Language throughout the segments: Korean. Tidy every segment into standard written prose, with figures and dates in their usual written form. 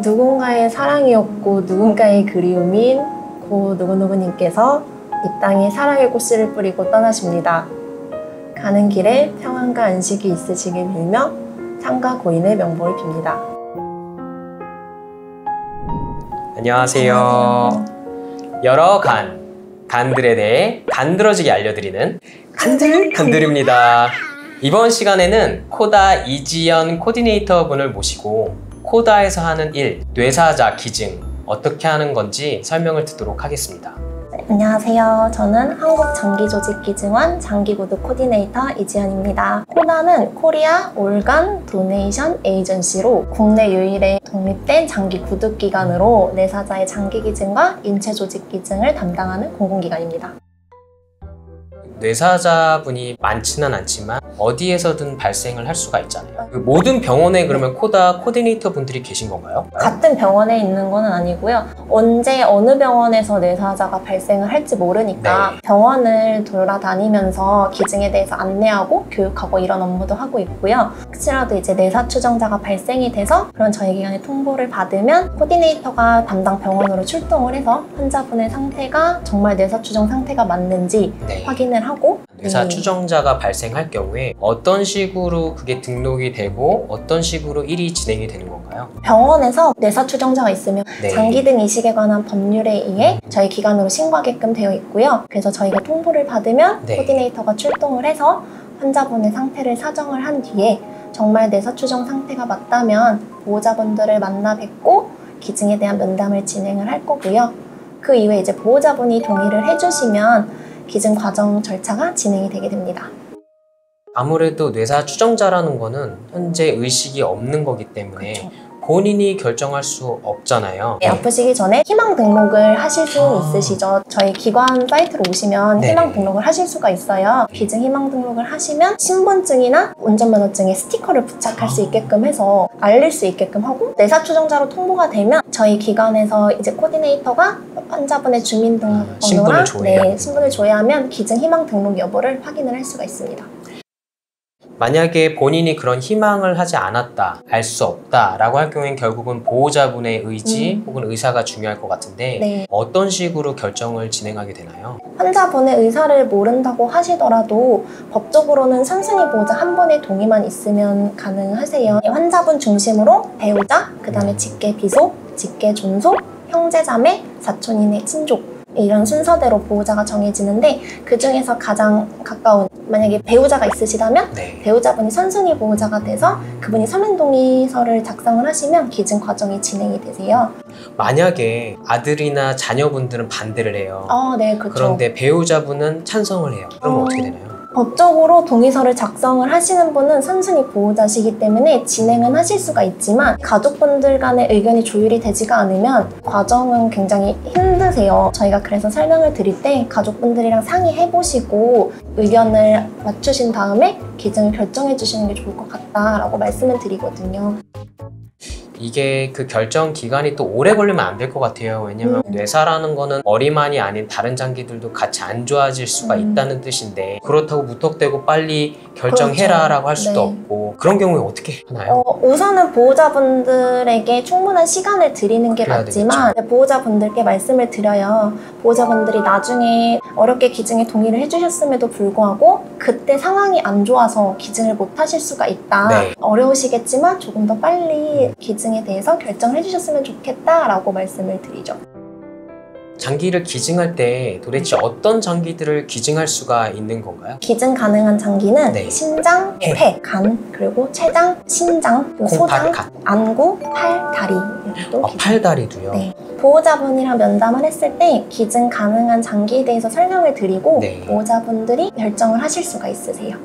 누군가의 사랑이었고 누군가의 그리움인 고 누구누구님께서 이 땅에 사랑의 꽃씨를 뿌리고 떠나십니다. 가는 길에 평안과 안식이 있으시길 빌며 상가 고인의 명복을 빕니다. 안녕하세요. 여러 간들에 대해 간드러지게 알려드리는 간들입니다. 이번 시간에는 코다 이지연 코디네이터 분을 모시고 코다에서 하는 일, 뇌사자 기증 어떻게 하는 건지 설명을 듣도록 하겠습니다. 안녕하세요. 저는 한국장기조직기증원 장기구독 코디네이터 이지연입니다. 코다는 코리아 올간 도네이션 에이전시로 국내 유일의 독립된 장기 구독기관으로 뇌사자의 장기기증과 인체조직기증을 담당하는 공공기관입니다. 뇌사자분이 많지는 않지만 어디에서든 발생을 할 수가 있잖아요. 그 모든 병원에 그러면 코다 코디네이터 분들이 계신 건가요? 같은 병원에 있는 건 아니고요. 언제 어느 병원에서 뇌사자가 발생을 할지 모르니까 병원을 돌아다니면서 기증에 대해서 안내하고 교육하고 이런 업무도 하고 있고요. 혹시라도 이제 뇌사 추정자가 발생이 돼서 그런 저희 기관에 통보를 받으면 코디네이터가 담당 병원으로 출동을 해서 환자분의 상태가 정말 뇌사 추정 상태가 맞는지 확인을 하고 뇌사 추정자가 발생할 경우에 어떤 식으로 그게 등록이 되고 어떤 식으로 일이 진행이 되는 건가요? 병원에서 뇌사 추정자가 있으면 장기 등 이식에 관한 법률에 의해 저희 기관으로 신고하게끔 되어 있고요. 그래서 저희가 통보를 받으면 코디네이터가 출동을 해서 환자분의 상태를 사정을 한 뒤에 정말 뇌사 추정 상태가 맞다면 보호자분들을 만나 뵙고 기증에 대한 면담을 진행을 할 거고요. 그 이후에 이제 보호자분이 동의를 해주시면 기증 과정 절차가 진행이 되게 됩니다. 아무래도 뇌사 추정자라는 거는 현재 의식이 없는 거기 때문에 본인이 결정할 수 없잖아요. 아프시기 전에 희망 등록을 하실 수 있으시죠. 저희 기관 사이트로 오시면 희망 등록을 하실 수가 있어요. 기증 희망 등록을 하시면 신분증이나 운전면허증에 스티커를 부착할 수 있게끔 해서 알릴 수 있게끔 하고 뇌사 추정자로 통보가 되면 저희 기관에서 이제 코디네이터가 환자분의 주민등록번호랑 신분을 조회하면 기증 희망 등록 여부를 확인을 할 수가 있습니다. 만약에 본인이 그런 희망을 하지 않았다, 알 수 없다 라고 할 경우엔 결국은 보호자분의 의지 혹은 의사가 중요할 것 같은데 어떤 식으로 결정을 진행하게 되나요? 환자분의 의사를 모른다고 하시더라도 법적으로는 선순위 보호자 한 분의 동의만 있으면 가능하세요. 환자분 중심으로 배우자, 그 다음에 직계 비속, 직계 존속, 형제자매, 사촌인의 친족 이런 순서대로 보호자가 정해지는데 그 중에서 가장 가까운 만약에 배우자가 있으시다면 배우자분이 선순위 보호자가 돼서 그분이 서면동의서를 작성을 하시면 기증 과정이 진행이 되세요. 만약에 아들이나 자녀분들은 반대를 해요. 네, 그렇죠. 그런데 배우자분은 찬성을 해요. 그러면 어떻게 되나요? 법적으로 동의서를 작성을 하시는 분은 선순위 보호자시기 때문에 진행은 하실 수가 있지만 가족분들 간의 의견이 조율이 되지가 않으면 과정은 굉장히 힘드세요. 저희가 그래서 설명을 드릴 때 가족분들이랑 상의해보시고 의견을 맞추신 다음에 기증을 결정해 주시는 게 좋을 것 같다라고 말씀을 드리거든요. 이게 그 결정 기간이 또 오래 걸리면 안 될 것 같아요. 왜냐면 뇌사라는 거는 머리만이 아닌 다른 장기들도 같이 안 좋아질 수가 있다는 뜻인데 그렇다고 무턱대고 빨리 결정해라 라고 할 수도 없고 그런 경우에 어떻게 하나요? 우선은 보호자분들에게 충분한 시간을 드리는 게 맞지만 보호자분들께 말씀을 드려요. 보호자분들이 나중에 어렵게 기증에 동의를 해주셨음에도 불구하고 그때 상황이 안 좋아서 기증을 못 하실 수가 있다. 어려우시겠지만 조금 더 빨리 기증에 대해서 결정을 해주셨으면 좋겠다라고 말씀을 드리죠. 장기를 기증할 때 도대체 어떤 장기들을 기증할 수가 있는 건가요? 기증 가능한 장기는 심장, 폐, 간, 그리고 췌장, 신장, 소장, 안구, 팔, 다리 팔, 다리도요? 보호자분이랑 면담을 했을 때 기증 가능한 장기에 대해서 설명을 드리고 보호자분들이 결정을 하실 수가 있으세요.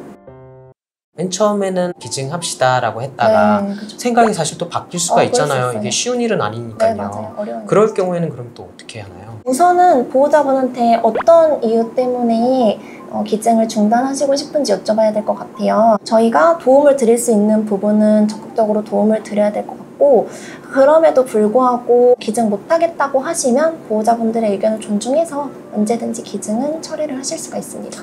맨 처음에는 기증합시다 라고 했다가 생각이 사실 또 바뀔 수가 있잖아요. 이게 쉬운 일은 아니니까요. 맞아요. 그럴 경우에는 그럼 또 어떻게 하나요? 우선은 보호자분한테 어떤 이유 때문에 기증을 중단하시고 싶은지 여쭤봐야 될 것 같아요. 저희가 도움을 드릴 수 있는 부분은 적극적으로 도움을 드려야 될 것 같고 그럼에도 불구하고 기증 못하겠다고 하시면 보호자분들의 의견을 존중해서 언제든지 기증은 처리를 하실 수가 있습니다.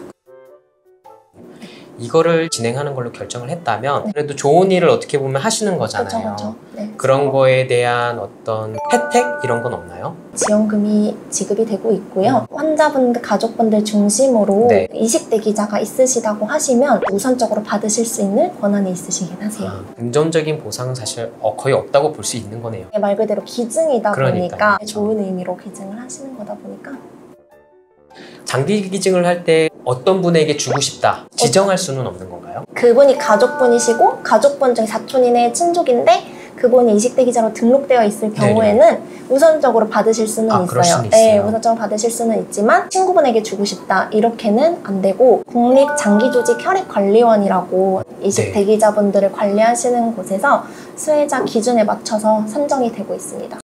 이거를 진행하는 걸로 결정을 했다면 그래도 좋은 일을 어떻게 보면 하시는 거잖아요. 그렇죠. 네. 그런 거에 대한 어떤 혜택 이런 건 없나요? 지원금이 지급이 되고 있고요. 환자분들, 가족분들 중심으로 네. 이식대기자가 있으시다고 하시면 우선적으로 받으실 수 있는 권한이 있으시긴 하세요. 금전적인 보상은 사실 거의 없다고 볼 수 있는 거네요. 말 그대로 기증이다 그러니까요. 보니까 좋은 의미로 기증을 하시는 거다 보니까 장기 기증을 할 때 어떤 분에게 주고 싶다 지정할 수는 없는 건가요? 그분이 가족분이시고 가족분 중에 사촌이네 친족인데 그분이 이식대기자로 등록되어 있을 경우에는 우선적으로 받으실 수는 그럴 있어요. 수는 네, 있어요. 우선적으로 받으실 수는 있지만 친구분에게 주고 싶다 이렇게는 안 되고 국립장기조직혈액관리원이라고 이식대기자분들을 관리하시는 곳에서 수혜자 기준에 맞춰서 산정이 되고 있습니다.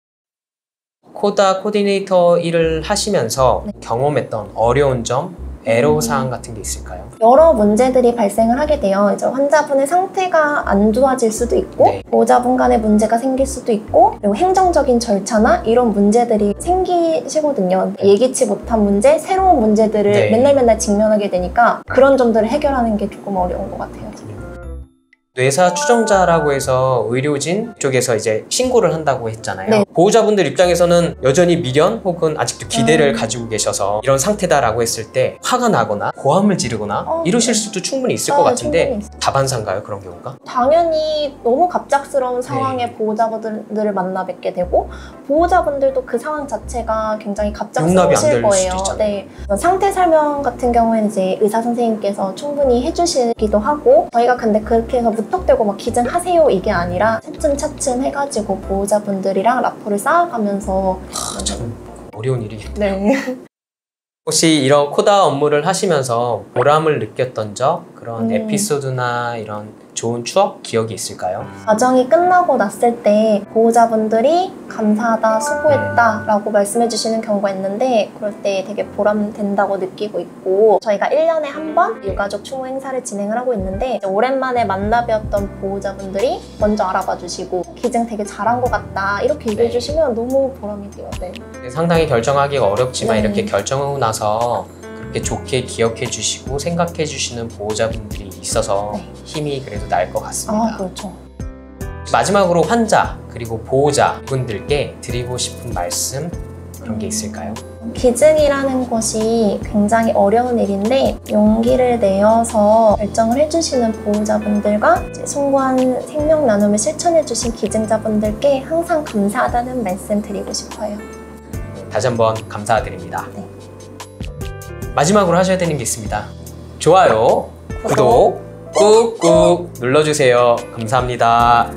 코다 코디네이터 일을 하시면서 경험했던 어려운 점, 애로사항 같은 게 있을까요? 여러 문제들이 발생을 하게 돼요. 이제 환자분의 상태가 안 좋아질 수도 있고 네. 보호자분 간의 문제가 생길 수도 있고 그리고 행정적인 절차나 이런 문제들이 생기시거든요. 예기치 못한 문제, 새로운 문제들을 네. 맨날 직면하게 되니까 그런 점들을 해결하는 게 조금 어려운 것 같아요. 뇌사 추정자라고 해서 의료진 쪽에서 이제 신고를 한다고 했잖아요. 네. 보호자분들 입장에서는 여전히 미련 혹은 아직도 기대를 가지고 계셔서 이런 상태다라고 했을 때 화가 나거나 고함을 지르거나 이러실 수도 충분히 있을 것 같은데 충분히 있어요. 다반사인가요? 그런 경우가? 당연히 너무 갑작스러운 상황에 보호자분들을 만나 뵙게 되고 보호자분들도 그 상황 자체가 굉장히 용납이 안 갑작스러우실 될 거예요. 수도 있잖아요. 네. 상태 설명 같은 경우에는 이제 의사 선생님께서 충분히 해주시기도 하고 저희가 근데 그렇게 해서 무턱대고 막 기증하세요 이게 아니라 차츰 해가지고 보호자분들이랑 라포를 쌓아가면서 참 어려운 일이겠네요. 네. 혹시 이런 코다 업무를 하시면서 보람을 느꼈던 적, 그런 에피소드나 이런 좋은 추억, 기억이 있을까요? 과정이 끝나고 났을 때 보호자분들이 감사하다, 수고했다 라고 말씀해 주시는 경우가 있는데 그럴 때 되게 보람된다고 느끼고 있고 저희가 1년에 한 번 유가족 추모 행사를 진행을 하고 있는데 오랜만에 만나 뵈었던 보호자분들이 먼저 알아봐 주시고 기증 되게 잘한 것 같다 이렇게 얘기해 주시면 너무 보람이 돼요. 네. 상당히 결정하기가 어렵지만 네. 이렇게 결정하고 나서 그렇게 좋게 기억해 주시고 생각해 주시는 보호자분들이 있어서 힘이 그래도 날 것 같습니다. 그렇죠. 마지막으로 환자 그리고 보호자 분들께 드리고 싶은 말씀 그런 게 있을까요? 기증이라는 것이 굉장히 어려운 일인데 용기를 내어서 결정을 해주시는 보호자분들과 숭고한 생명 나눔을 실천해주신 기증자분들께 항상 감사하다는 말씀 드리고 싶어요. 다시 한번 감사드립니다. 네. 마지막으로 하셔야 되는 게 있습니다. 좋아요, 구독 꾹꾹 눌러주세요. 감사합니다.